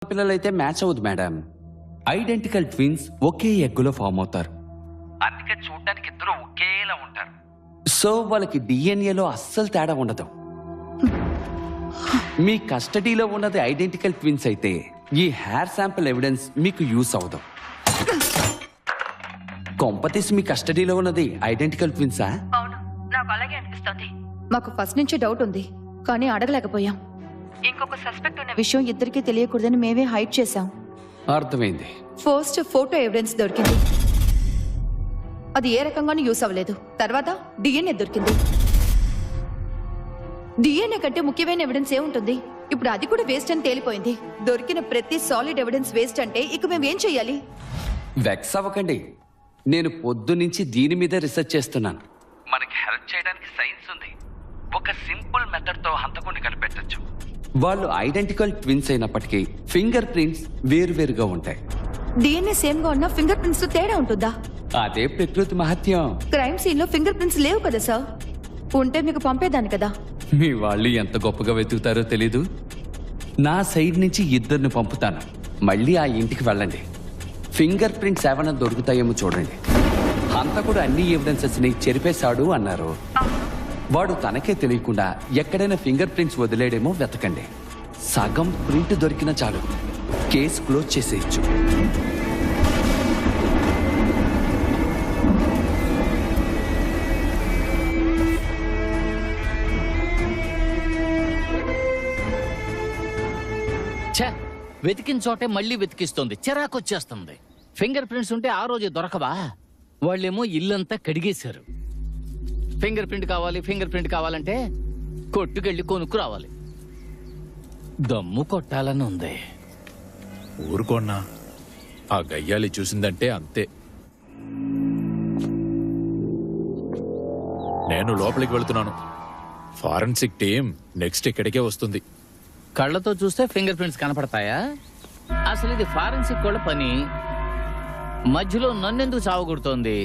పిల్లలైతే మ్యాచ్ అవ్వదు madam. Identical twins ఒకే ఎగ్గులో form అవుతారు, అందుకే చూడడానికి ఇద్దరు ఒకేలా ఉంటారు. సో వాళ్ళకి డిఎన్ఏలో అస్సలు తేడా ఉండదు. మీ కస్టడీలో ఉన్నది ఐడెంటికల్ ట్విన్స్ అయితే ఈ హెయిర్ శాంపిల్ ఎవిడెన్స్ మీకు యూస్ అవ్వదు. కొంపతీసి మీ కస్టడీలో ఉన్నది ఐడెంటికల్ ట్విన్సా? అవును, నాకు అలాగే అనిపిస్తుంది. మాకు ఫస్ట్ నుంచి డౌట్ ఉంది, కానీ అడగలేకపోయాం. ఇంకొక సస్పెక్ట్ ఉన్న విషయం ఇద్దరికీ తెలియకూడదని మేమే హైడ్ చేశాం. అర్థమైంది. ఫస్ట్ ఫోటో ఎవిడెన్స్ దొరికింది, అది ఏ రకంగానూ యూస్ అవ్వలేదు. తర్వాత డిఎన్ఏ దొరికింది. డిఎన్ఏ కంటే ముఖ్యమైన ఎవిడెన్స్ ఏముంటుంది? ఇప్పుడు అది కూడా వేస్ట్ అని తేలిపోయింది. దొరికిన ప్రతి సాలిడ్ ఎవిడెన్స్ వేస్ట్ అంటే ఇక మేము ఏం చెయ్యాలి? వెక్స్ అవ్వకండి, నేను పొద్దు నుంచి దీని మీద రీసెర్చ్ చేస్తున్నాను. మనకి హెల్ప్ చేయడానికి సైన్స్ ఉంది. ఒక సింపుల్ మెథడ్ తో హంతకుడిని కనిపెట్టొచ్చు. వాళ్ళు ఐడెంటికల్ ట్విన్స్ అయినప్పటికీ ఫింగర్ ప్రింట్స్ వేరువేరుగా ఉంటాయి. డిఎన్ఏ సేమ్ గా ఉన్న ఫింగర్ ప్రింట్స్ తేడా ఉంటుందా? అదే ప్రకృతి మహత్యం. క్రైమ్ సీన్ లో ఫింగర్ ప్రింట్స్ లేవు కదా సార్, ఉంటే మీకు పంపేదాన్ని కదా. మీ వాళ్ళు ఎంత గొప్పగా వెతుకుతారో తెలీదు. నా సైడ్ నుంచి ఇద్దరిని పంపుతాను, మళ్ళీ ఆ ఇంటికి వెళ్ళండి. ఫింగర్ ప్రింట్స్ ఏమైనా దొరుకుతాయేమో చూడండి. హంతకుడు అన్ని ఎవిడెన్సెస్ ని చెరిపేశాడు అన్నారు. వాడు తనకే తెలియకుండా ఎక్కడైనా ఫింగర్ ప్రింట్స్ వదిలేడేమో వెతకండి. సగం ప్రింట్ దొరికినా చాలు, కేసు క్లోజ్ చేసేయచ్చు. వెతికిన చోటే మళ్ళీ వెతికిస్తుంది, చిరాకొచ్చేస్తుంది. ఫింగర్ ప్రింట్స్ ఉంటే ఆ రోజే దొరకవా? వాళ్ళేమో ఇల్లంతా కడిగేశారు. ఫింగర్ ప్రింట్ కావాలంటే కొట్టుకెళ్ళి కొనుక్కు రావాలి. దమ్ము కొట్టాలని ఉంది. ఊరుకోన్నా, ఆ గయ్యాలి చూసిందంటే అంతే. నేను లోపలికి వెళ్తున్నాను. ఫారెన్సిక్ టీం నెక్స్ట్ ఇక్కడికే వస్తుంది. కళ్ళతో చూస్తే ఫింగర్ ప్రింట్స్ కనపడతాయా? అసలు ఇది ఫారెన్సిక్ వాళ్ళ పని. మధ్యలో నన్నెందుకు చావగొడుతోంది?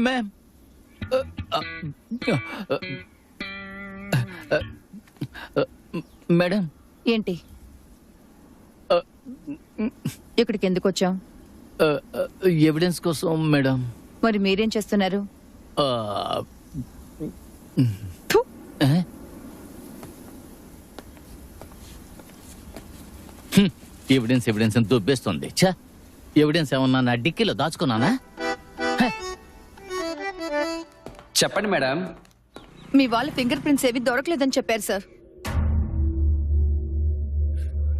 Ma'am, madam. ఏంటి ఇక్కడికి ఎందుకు వచ్చాం? ఎవిడెన్స్ కోసం మేడం. మరి మీరేం చేస్తున్నారు? థు. ఎవిడెన్స్ అని దుబ్బేస్తుంది. ఎవిడెన్స్ ఏమన్నా నా డిక్కీలో దాచుకున్నానా? చెప్పండి మేడం. మీ వాళ్ళ ఫింగర్ ప్రింట్స్ ఏవి దొరకలేదని చెప్పారు సార్.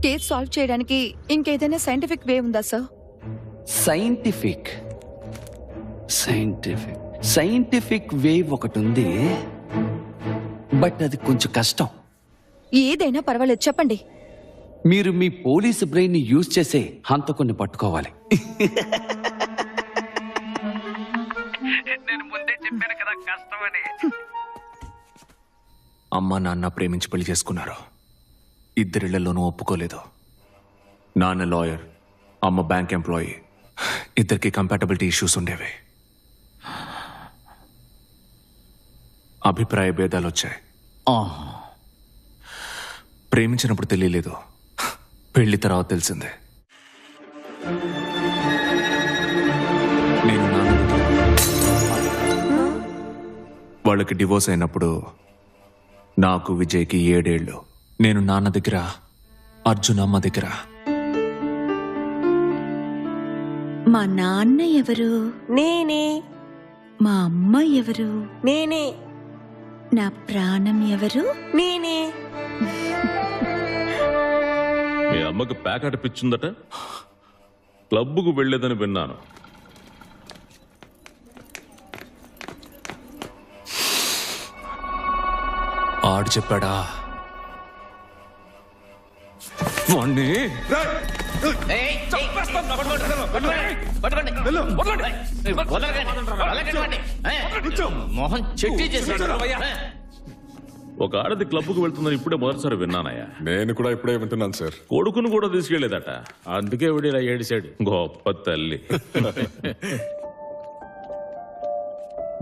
కేసు సాల్వ్ చేయడానికి ఇంకేదైనా సైంటిఫిక్ వే ఉందా సార్? సైంటిఫిక్ వే ఒకటి ఉంది, బట్ అది కొంచెం కష్టం. ఏదైనా పర్వాలేదు, చెప్పండి. మీరు మీ పోలీసు బ్రెయిన్ ని యూజ్ చేసే హంతకుడిని పట్టుకోవాలి. నేను ముందే చెప్పాను కదా కష్టమని. అమ్మ నాన్న ప్రేమించి పెళ్లి చేసుకున్నారు. ఇద్దరిళ్లలోనూ ఒప్పుకోలేదు. నాన్న లాయర్, అమ్మ బ్యాంక్ ఎంప్లాయీ. ఇద్దరికి కంపాటబిలిటీ ఇష్యూస్ ఉండేవి. అభిప్రాయ భేదాలు వచ్చాయి. ప్రేమించినప్పుడు తెలియలేదు, పెళ్లి తర్వాత తెలిసిందే. వాళ్ళకి డివోర్స్ అయినప్పుడు నాకు విజయ్కి 7 ఏళ్ళు. నేను నాన్న దగ్గర, అర్జున్ అమ్మ దగ్గర. మా నాన్న ఎవరు? నేనే. మా అమ్మ ఎవరు? నేనే. నా ప్రాణం ఎవరు? నేనే. మీ అమ్మకు ప్యాకెట్ పిచ్చుందట, క్లబ్కు వెళ్ళేదని విన్నాను. ఆడు చెప్పాడా? వాణ్ణి మోహన్ చెట్టి చేశాడు. ఒక ఆడది క్లబ్కు వెళ్తుందని ఇప్పుడే మొదటిసారి విన్నానయ్యా. నేను కూడా ఇప్పుడే వింటున్నాను సార్. కొడుకును కూడా తీసుకెళ్లేదట, అందుకే వీడు ఇలా ఏడిశాడు. గొప్ప తల్లి.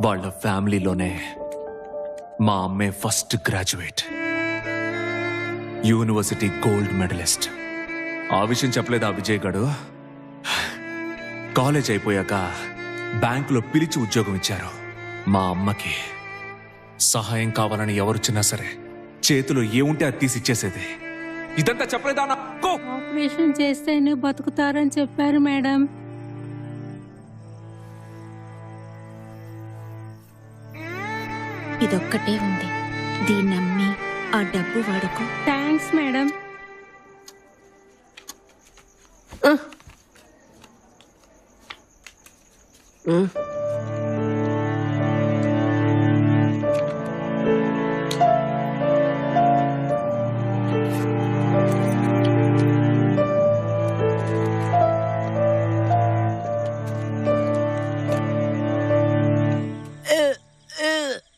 వాళ్ళ ఫ్యామిలీలోనే మా అమ్మే first graduate, university gold medallist. ఆ విషయం చెప్పలేదు ఆ విజయ్ గాడు. కాలేజ్ అయిపోయాక బ్యాంకులో పిలిచి ఉద్యోగం ఇచ్చారు. మా అమ్మకి సహాయం కావాలని ఎవరొచ్చినా సరే చేతిలో ఏముంటే అది తీసి ఇచ్చేసేది. ఇదంతా చెప్పలేదా నాకు? ఆపరేషన్ చేస్తేనే బతుకుతారని చెప్పారు మేడం. ఇదొక్కటే ఉంది, దీన్ని అమ్మి ఆ డబ్బు వాడుకో. Thanks madam.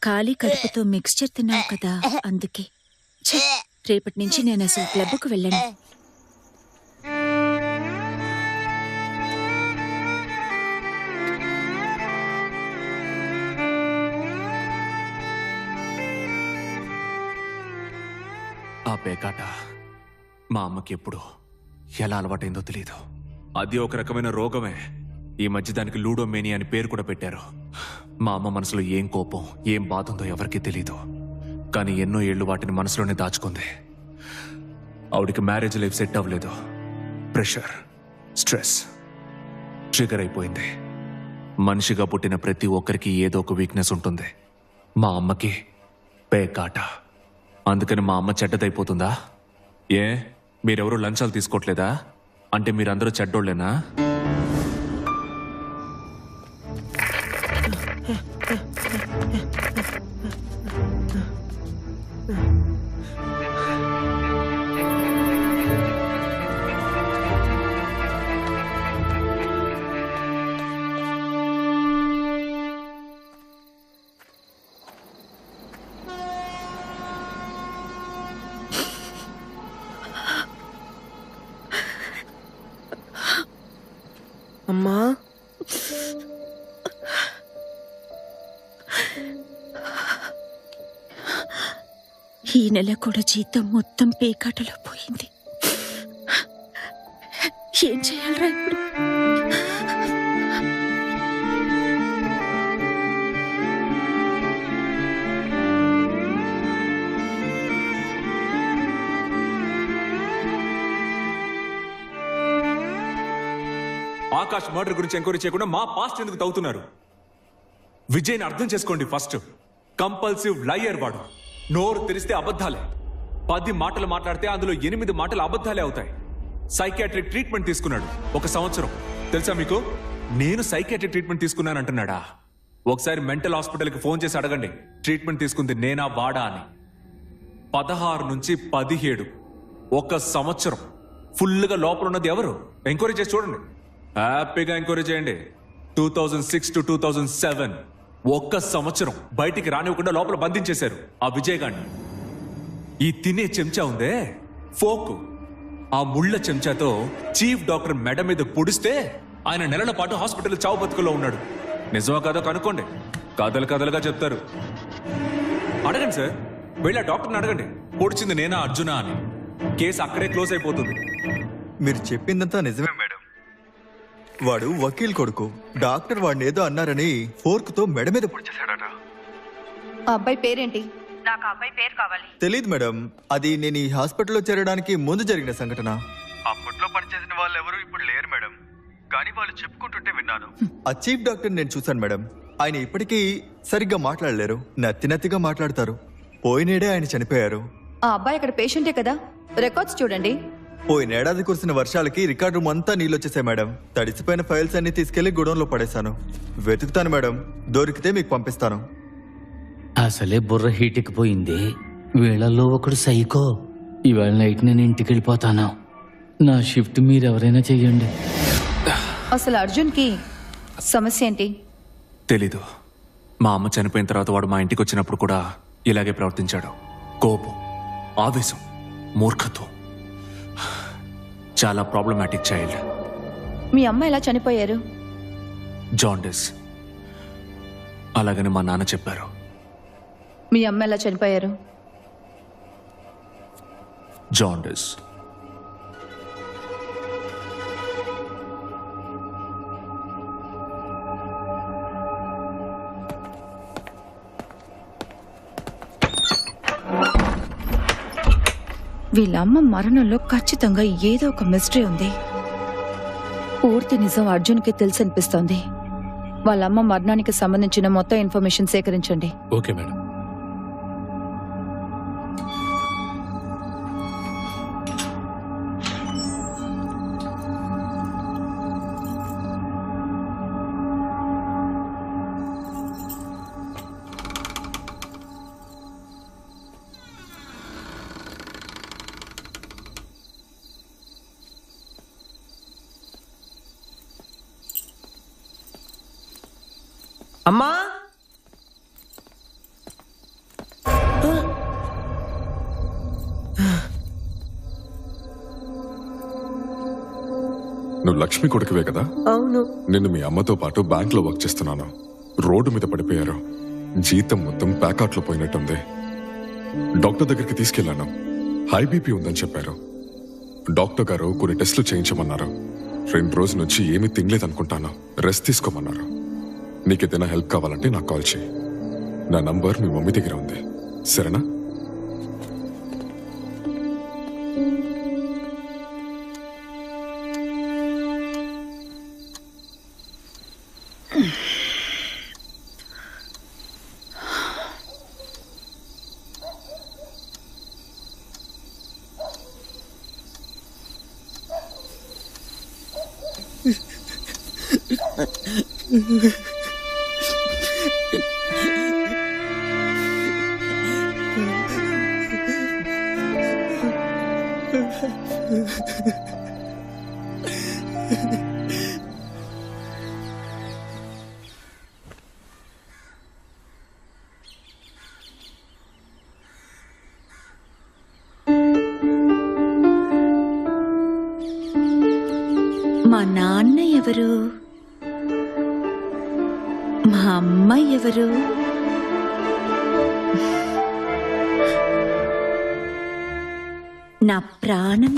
ఖాళీ కడుపుతో మిక్స్చర్ తిన్నావు కదా, అందుకే. ఛే, రేపటి నుంచి నేను అసలు క్లబ్కు వెళ్ళను. ఆ పేకాట మా అమ్మకి ఎప్పుడు ఎలా అలవాటైందో తెలియదు. అది ఒక రకమైన రోగమే. ఈ మధ్య దానికి లూడోమేని అని పేరు కూడా పెట్టారు. మా అమ్మ మనసులో ఏం కోపం, ఏం బాధ ఉందో ఎవరికీ తెలీదు. కానీ ఎన్నో ఏళ్ళు వాటిని మనసులోనే దాచుకుంది. ఆవిడికి మ్యారేజ్ లైఫ్ సెట్ అవ్వలేదు. ప్రెషర్, స్ట్రెస్ ట్రిగర్ అయిపోయింది. మనిషిగా పుట్టిన ప్రతి ఒక్కరికి ఏదో ఒక వీక్నెస్ ఉంటుంది. మా అమ్మకి పేకాట. అందుకని మా అమ్మ చెడ్డదైపోతుందా? ఏ, మీరెవరూ లంచాలు తీసుకోవట్లేదా? అంటే మీరందరూ చెడ్డోళ్ళేనా? అమ్మా, ఈ నెల కూడా జీతం మొత్తం పేకాటలో పోయింది. ఏం చేయాలరా ఇప్పుడు? ఆకాష్ మర్డర్ గురించి ఎంక్వైరీ చేయకుండా మా పాస్ట్ ఎందుకు తవ్వుతున్నారు? విజయ్ని అర్థం చేసుకోండి ఫస్ట్. కంపల్సివ్ లయర్ వాడు. నోరు తెరిస్తే అబద్ధాలే. 10 మాటలు మాట్లాడితే అందులో 8 మాటలు అబద్ధాలే అవుతాయి. సైకియాట్రిక్ ట్రీట్మెంట్ తీసుకున్నాడు 1 సంవత్సరం. తెలుసా మీకు? నేను సైకియాట్రిక్ ట్రీట్మెంట్ తీసుకున్నాను అంటున్నాడా? ఒకసారి మెంటల్ హాస్పిటల్కి ఫోన్ చేసి అడగండి, ట్రీట్మెంట్ తీసుకుంది నేనా వాడా అని. 16 నుంచి 17 1 సంవత్సరం ఫుల్గా లోపల ఉన్నది ఎవరు? ఎంక్వైరీ చేసి చూడండి, హ్యాపీగా ఎంక్వైరీ చేయండి. 2006 to 2007 1 సంవత్సరం బయటికి రానివ్వకుండా లోపల బంధించేశారు ఆ విజయ్ గారిని. ఈ తినే చెంచా ఉందే ఫోక్, ఆ ముళ్ళ చెంచాతో చీఫ్ డాక్టర్ మెడ మీద పొడిస్తే ఆయన నెలల పాటు హాస్పిటల్ చావు బతుకులో ఉన్నాడు. నిజమా కాదో కనుక్కోండి, కథలు కథలుగా చెప్తారు. అడగండి సార్, వెళ్ళి ఆ డాక్టర్ని అడగండి, పొడిచింది నేనా అర్జునా అని. కేసు అక్కడే క్లోజ్ అయిపోతుంది. మీరు చెప్పిందంతా నిజమే మేడం. వాడు వకీల్ కొడుకు. డాక్టర్ వాడిని ఏదో అన్నారని ఫోర్క్ తో మెడ మీద పొడిచేశాడట. ఆ అబ్బాయి పేరేంటి? నాకు ఆ అబ్బాయి పేరు కావాలి. తెలీదు మేడం, అది నేను ఈ హాస్పిటల్లో చేరడానికి ముందు జరిగిన సంఘటన. అప్పట్లో పనిచేసిన వాళ్ళు ఎవరు ఇప్పుడు లేరు మేడం, కానీ వాళ్ళు చెప్పుకుంటుంటే విన్నాను. ఆ చీఫ్ డాక్టర్ నేను చూశాను మేడం. ఆయన ఇప్పటికీ సరిగ్గా మాట్లాడలేరు, నత్తిగా మాట్లాడతారు. పోయినేడే ఆయన చనిపోయారు. ఆ అబ్బాయి అక్కడ పేషెంటే కదా, రికార్డ్స్ చూడండి. పోయినేడాది కురిసిన వర్షాలకి రికార్డు రూమ్ అంతా నీళ్ళొచ్చేసాయి మేడం. తడిసిపోయిన ఫైల్స్ అన్ని తీసుకెళ్లి గుడౌన్లో పడేశాను. వెతుకుతాను మేడం, దొరికితే మీకు పంపిస్తాను. అసలే బుర్ర హీటెక్కిపోయింది. వీళ్ళల్లో ఒకడు సైకో. ఇవాళ నైట్ నేను ఇంటికి వెళ్ళిపోతాను. నా షిఫ్ట్ మీరెవరైనా చెయ్యండి. అసలు అర్జున్కి సమస్య ఏంటి? తెలీదు. మా అమ్మ చనిపోయిన తర్వాత వాడు మా ఇంటికి వచ్చినప్పుడు కూడా ఇలాగే ప్రవర్తించాడు. కోపం, ఆవేశం, మూర్ఖత్వం. చాలా ప్రాబ్లమాటిక్ చైల్డ్. మీ అమ్మ ఎలా చనిపోయారు? జాండిస్. అలాగని మా నాన్న చెప్పారు. మీ అమ్మ ఎలా చనిపోయారు? జాండిస్. వీళ్ళ అమ్మ మరణంలో ఖచ్చితంగా ఏదో ఒక మిస్టరీ ఉంది. పూర్తి నిజం అర్జున్కి తెలిసి అనిపిస్తోంది. వాళ్ళ అమ్మ మరణానికి సంబంధించిన మొత్తం ఇన్ఫర్మేషన్ సేకరించండి. Okay madam. అమ్మా, నువ్వు లక్ష్మి కొడుకువే కదా? అవును. నిన్ను మీ అమ్మతో పాటు బ్యాంక్ లో వర్క్ చేస్తున్నాను. రోడ్డు మీద పడిపోయారు. జీతం మొత్తం ప్యాకాట్లో పోయినట్టుంది. డాక్టర్ దగ్గరికి తీసుకెళ్లాను. హై బీపీ ఉందని చెప్పారు. డాక్టర్ గారు కొన్ని టెస్టులు చేయించమన్నారు. 2 రోజుల నుంచి ఏమీ తినలేదనుకుంటాను. రెస్ట్ తీసుకోమన్నారు. నీకేదైనా హెల్ప్ కావాలంటే నాకు కాల్ చేయి. నా నంబర్ మీ మమ్మీ దగ్గర ఉంది, సరేనా? మా నాన్న ఎవరు? మా అమ్మ ఎవరు? నా ప్రాణం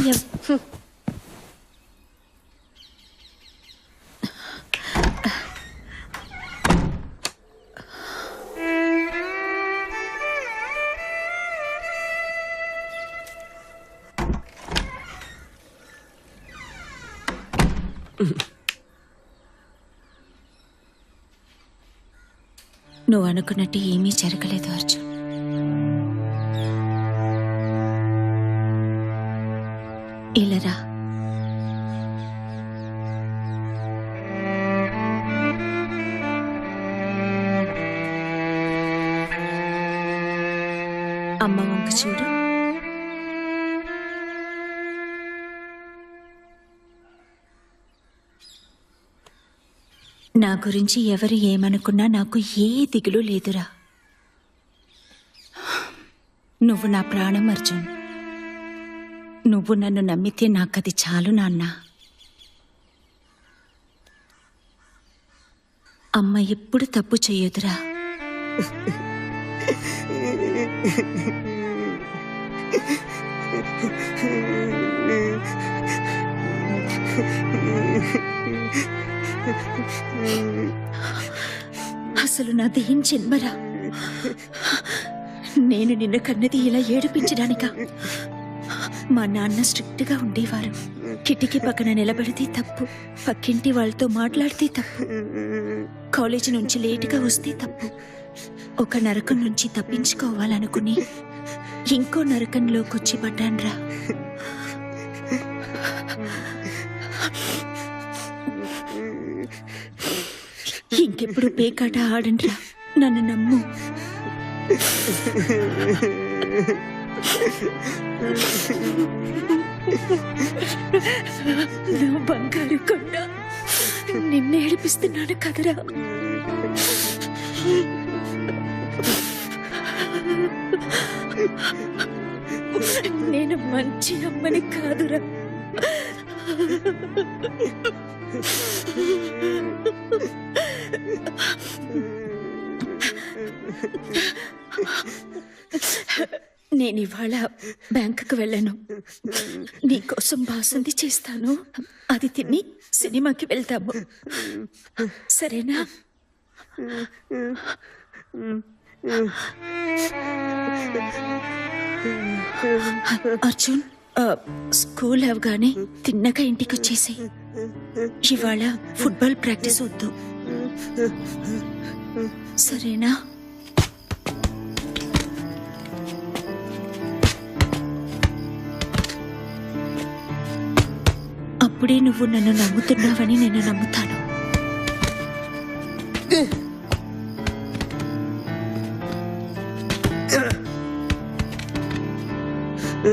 నువ్వు అనుకున్నట్టు ఏమీ జరగలేదు అర్జున్. ఇలారా. అమ్మ వంక చూడు. నా గురించి ఎవరు ఏమనుకున్నా నాకు ఏ దిగులు లేదురా. నువ్వు నా ప్రాణం అర్జున్. నువ్వు నన్ను నమ్మితే నాకది చాలు నాన్న. అమ్మ ఎప్పుడు తప్పు చేయదురా. అసలు నాదేం జన్మరా. నేను నిన్ను కన్నది ఇలా ఏడిపించడానికా? మా నాన్న స్ట్రిక్ట్ గా ఉండేవారు. కిటికీ పక్కన నిలబడితే తప్పు, పక్కింటి వాళ్ళతో మాట్లాడితే తప్పు, కాలేజీ నుంచి లేటుగా వస్తే తప్పు. ఒక నరకం నుంచి తప్పించుకోవాలనుకుని ఇంకో నరకంలోకొచ్చి పడ్డాన్రా. ఇంకెప్పుడు పేకాట ఆడండ్రా, నన్ను నమ్ము. నా బంగారు కొండ, నిన్ను ఏడిపిస్తున్నాను కదరా. నేను మంచి అమ్మని కాదురా. నేను ఇవాళ బ్యాంకుకు వెళ్ళను. నీకోసం బాసుంది చేస్తాను, అది తిని సినిమాకి వెళ్తాము, సరేనా? అర్జున్, స్కూల్ అవగానే తిన్నగా ఇంటికి వచ్చేసి. ఇవాళ ఫుట్బాల్ ప్రాక్టీస్ వద్దు, సరేనా? అప్పుడే నువ్వు నన్ను నమ్ముతున్నావని నేను నమ్ముతాను.